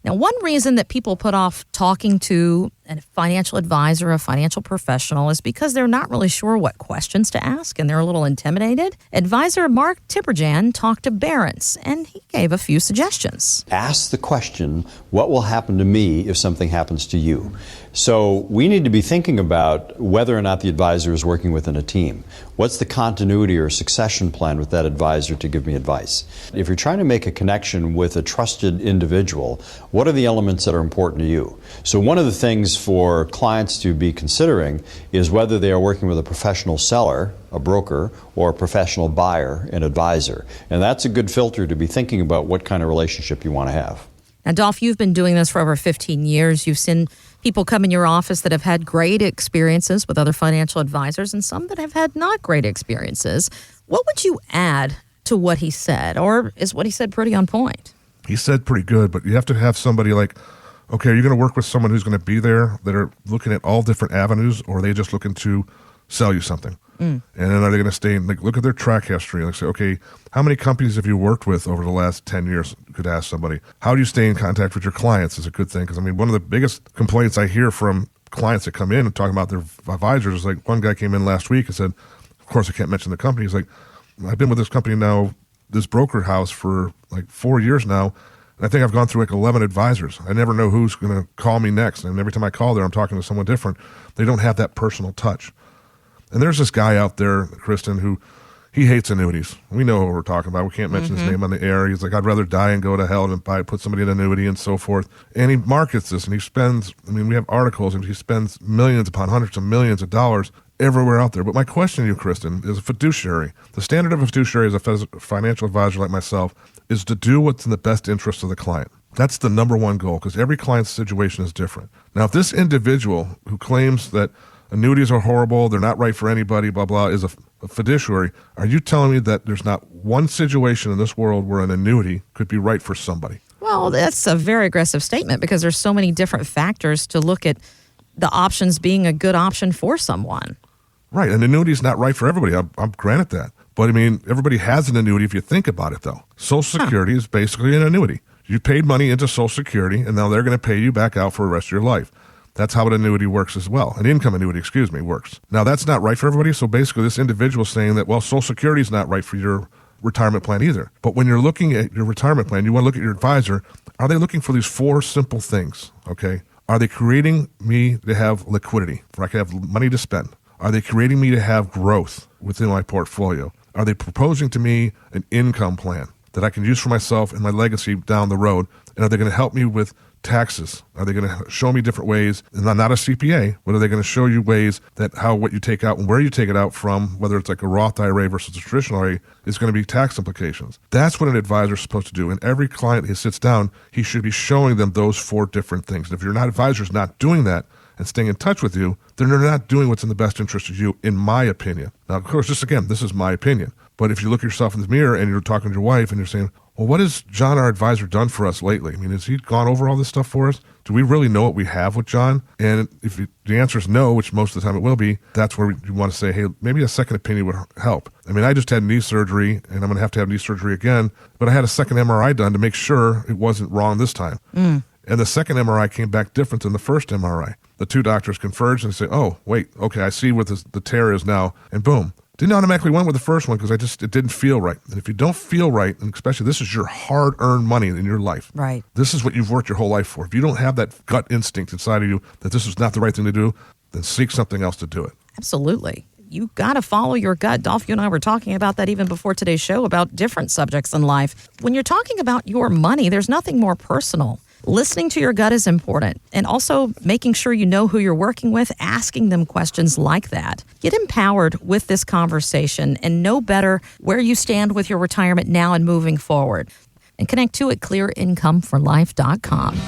Now, one reason that people put off talking to a financial advisor, a financial professional, is because they're not really sure what questions to ask and they're a little intimidated. Advisor Mark Tibergien talked to Barron's and he gave a few suggestions. Ask the question, what will happen to me if something happens to you? So we need to be thinking about whether or not the advisor is working within a team. What's the continuity or succession plan with that advisor to give me advice? If you're trying to make a connection with a trusted individual, what are the elements that are important to you? So one of the things for clients to be considering is whether they are working with a professional seller, a broker, or a professional buyer, an advisor. And that's a good filter to be thinking about what kind of relationship you want to have. Now, Dolph, you've been doing this for over 15 years. You've seen people come in your office that have had great experiences with other financial advisors and some that have had not great experiences. What would you add to what he said? Or is what he said pretty on point? He said pretty good, but you have to have somebody like, okay, are you going to work with someone who's going to be there that are looking at all different avenues, or are they just looking to sell you something? And then are they going to stay and look at their track history and say, okay, how many companies have you worked with over the last 10 years? You could ask somebody. How do you stay in contact with your clients is a good thing. Because, I mean, one of the biggest complaints I hear from clients that come in and talking about their advisors is like one guy came in last week and said, of course, I can't mention the company. He's like, I've been with this company now, this broker house for like 4 years now. And I think I've gone through like 11 advisors. I never know who's going to call me next. And every time I call there, I'm talking to someone different. They don't have that personal touch. And there's this guy out there, Kristen, who he hates annuities. We know what we're talking about. We can't mention his name on the air. He's like, I'd rather die and go to hell than put somebody in an annuity and so forth. And he markets this and he spends, I mean, we have articles and he spends millions upon hundreds of millions of dollars everywhere out there. But my question to you, Kristen, is a fiduciary. The standard of a fiduciary as a financial advisor like myself is to do what's in the best interest of the client. That's the number one goal because every client's situation is different. Now, if this individual who claims that annuities are horrible, they're not right for anybody, blah, blah, is a fiduciary, are you telling me that there's not one situation in this world where an annuity could be right for somebody? Well, that's a very aggressive statement because there's so many different factors to look at the options being a good option for someone. Right, an annuity is not right for everybody. I'm granted that. But, I mean, everybody has an annuity if you think about it, though. Social Security is basically an annuity. You paid money into Social Security, and now they're going to pay you back out for the rest of your life. That's how an annuity works as well. An income annuity, works. Now, that's not right for everybody. So basically, this individual is saying that, well, Social Security is not right for your retirement plan either. But when you're looking at your retirement plan, you want to look at your advisor. Are they looking for these 4 simple things? Okay. Are they creating me to have liquidity, where I can have money to spend? Are they creating me to have growth within my portfolio? Are they proposing to me an income plan that I can use for myself and my legacy down the road? And are they going to help me with taxes? Are they going to show me different ways? And I'm not a CPA, but are they going to show you ways that what you take out and where you take it out from, whether it's like a Roth IRA versus a traditional IRA, is going to be tax implications. That's what an advisor is supposed to do. And every client who sits down, he should be showing them those 4 different things. And if your advisor is not doing that and staying in touch with you, then they're not doing what's in the best interest of you, in my opinion. Now, of course, this is my opinion. But if you look at yourself in the mirror and you're talking to your wife and you're saying, well, what has John, our advisor, done for us lately? I mean, has he gone over all this stuff for us? Do we really know what we have with John? And if the answer is no, which most of the time it will be, that's where you want to say, hey, maybe a second opinion would help. I mean, I just had knee surgery, and I'm going to have knee surgery again, but I had a second MRI done to make sure it wasn't wrong this time. And the second MRI came back different than the first MRI. The 2 doctors converged and say, oh, wait, okay, I see what the tear is now, and boom. Didn't automatically went with the first one because it didn't feel right. And if you don't feel right, and especially this is your hard-earned money in your life. Right. This is what you've worked your whole life for. If you don't have that gut instinct inside of you that this is not the right thing to do, then seek something else to do it. Absolutely. You got to follow your gut. Dolph, you and I were talking about that even before today's show about different subjects in life. When you're talking about your money, there's nothing more personal. Listening to your gut is important, and also making sure you know who you're working with, asking them questions like that. Get empowered with this conversation and know better where you stand with your retirement now and moving forward. And connect to it, clearincomeforlife.com.